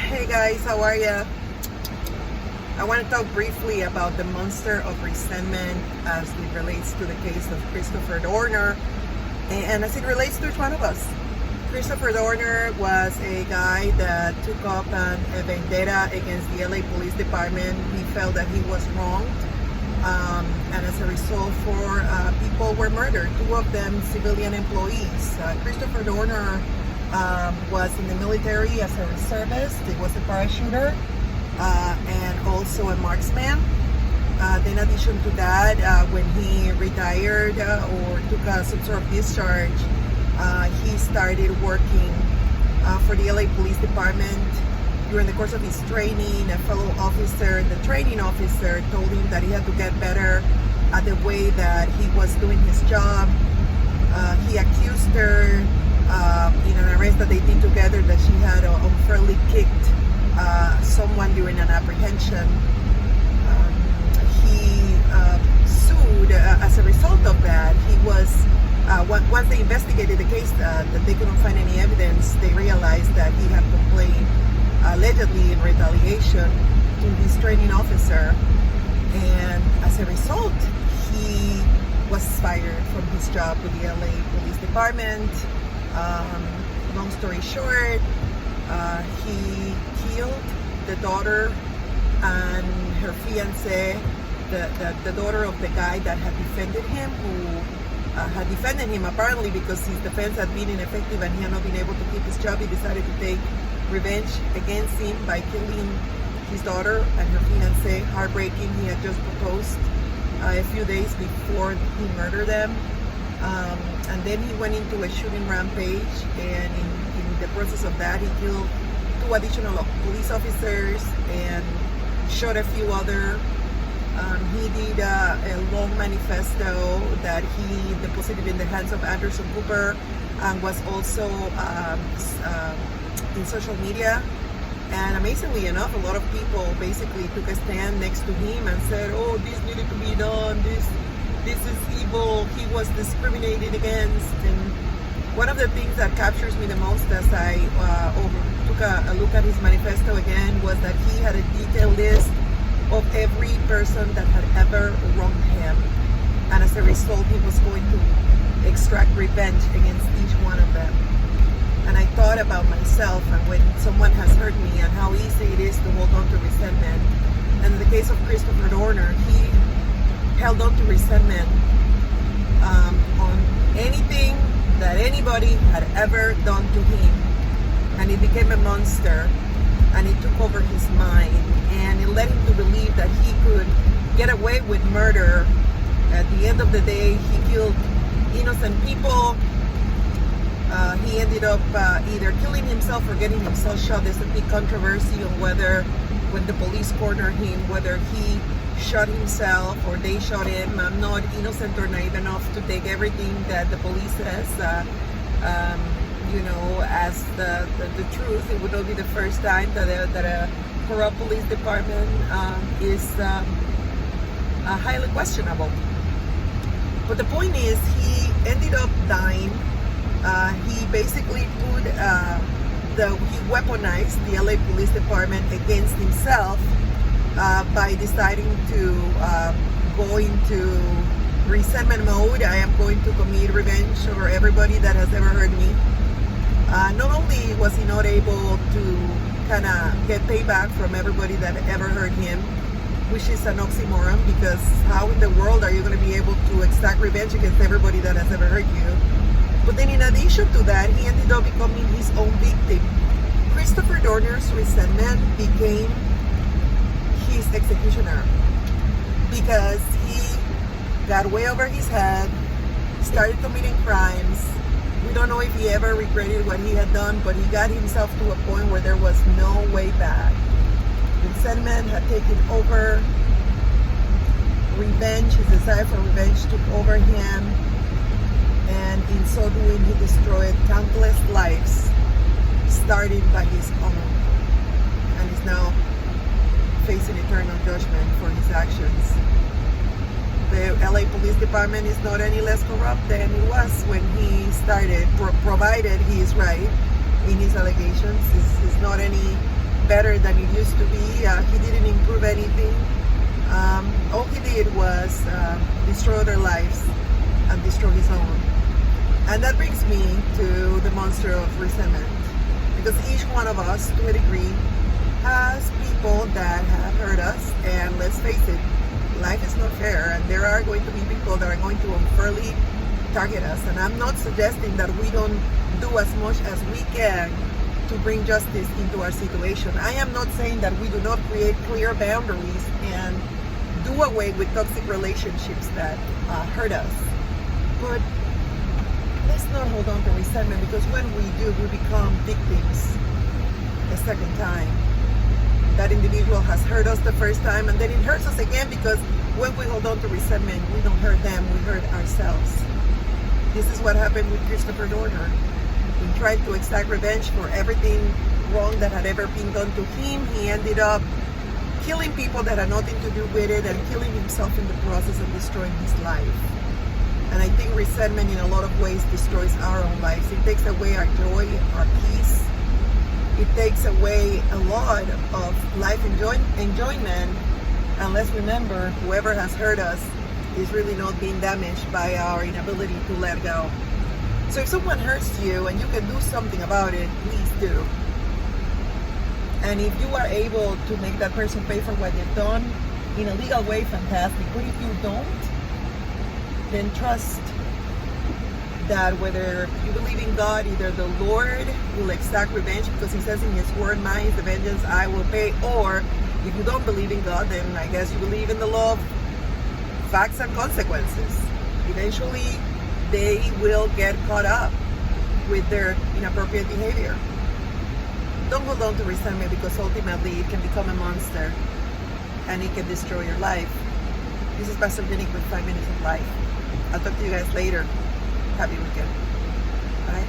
Hey guys, how are ya? I want to talk briefly about the monster of resentment as it relates to the case of Christopher Dorner and as it relates to each one of us. Christopher Dorner was a guy that took up a vendetta against the LA Police Department. He felt that he was wronged, and as a result, four people were murdered, two of them civilian employees. Christopher Dorner was in the military as a reservist. He was a parachuter and also a marksman. In addition to that, when he retired or took some sort of discharge, he started working for the LA Police Department. During the course of his training, a fellow officer, the training officer, told him that he had to get better at the way that he was doing his job. He accused her in an arrest that they did together that she had unfairly kicked someone during an apprehension. He sued as a result of that. He was once they investigated the case that they couldn't find any evidence, they realized that he had complained allegedly in retaliation to his training officer, and as a result he was fired from his job with the LA Police Department. Long story short, he killed the daughter and her fiance, the daughter of the guy that had defended him, who had defended him apparently because his defense had been ineffective and he had not been able to keep his job. He decided to take revenge against him by killing his daughter and her fiance. Heartbreaking. He had just proposed a few days before he murdered them. And then he went into a shooting rampage, and in the process of that he killed two additional police officers and shot a few other. He did a long manifesto that he deposited in the hands of Anderson Cooper and was also in social media. And amazingly enough, a lot of people basically took a stand next to him and said, oh, this needed to be done, this is evil, he was discriminated against. And one of the things that captures me the most as I took a look at his manifesto again was that he had a detailed list of every person that had ever wronged him, and as a result he was going to extract revenge against each one of them. And I thought about myself and when someone has hurt me and how easy it is to hold on to resentment. And in the case of Christopher Dorner, he held on to resentment on anything that anybody had ever done to him, and it became a monster, and it took over his mind, and it led him to believe that he could get away with murder. At the end of the day, he killed innocent people. He ended up either killing himself or getting himself shot. There's a big controversy on whether, when the police cornered him, whether he shot himself or they shot him. I'm not innocent or naive enough to take everything that the police says as the truth. It would not be the first time that a corrupt police department is highly questionable. But the point is, he ended up dying. He basically he weaponized the LA Police Department against himself by deciding to go into resentment mode. I am going to commit revenge over everybody that has ever hurt me. Not only was he not able to kind of get payback from everybody that ever hurt him, which is an oxymoron, because how in the world are you going to be able to exact revenge against everybody that has ever hurt you? But then in addition to that, he ended up becoming his own victim. Christopher Dorner's resentment became his executioner because he got way over his head, started committing crimes. We don't know if he ever regretted what he had done, but he got himself to a point where there was no way back. Resentment had taken over. Revenge, his desire for revenge took over him. And in so doing, he destroyed countless lives, starting by his own. And is now facing eternal judgment for his actions. The LA Police Department is not any less corrupt than it was when he started, provided he is right in his allegations. It's not any better than it used to be. He didn't improve anything. All he did was destroy other lives and destroy his own. And that brings me to the monster of resentment. Because each one of us, to a degree, has people that have hurt us. And let's face it, life is not fair. And there are going to be people that are going to unfairly target us. And I'm not suggesting that we don't do as much as we can to bring justice into our situation. I am not saying that we do not create clear boundaries and do away with toxic relationships that hurt us. But let's not hold on to resentment, because when we do, we become victims a second time. That individual has hurt us the first time, and then it hurts us again, because when we hold on to resentment, we don't hurt them, we hurt ourselves. This is what happened with Christopher Dorner. He tried to exact revenge for everything wrong that had ever been done to him. He ended up killing people that had nothing to do with it and killing himself in the process and destroying his life. And I think resentment in a lot of ways destroys our own lives. It takes away our joy, our peace. It takes away a lot of life enjoyment. And let's remember, whoever has hurt us is really not being damaged by our inability to let go. So if someone hurts you and you can do something about it, please do. And if you are able to make that person pay for what they've done in a legal way, fantastic. But if you don't, then trust that whether you believe in God, either the Lord will exact revenge, because he says in his word, mine is the vengeance, I will pay. Or if you don't believe in God, then I guess you believe in the law of facts and consequences. Eventually, they will get caught up with their inappropriate behavior. Don't hold on to resentment, because ultimately it can become a monster and it can destroy your life. This is Pastor Vinnick with 5 Minutes of Life. I'll talk to you guys later. Happy weekend. Bye.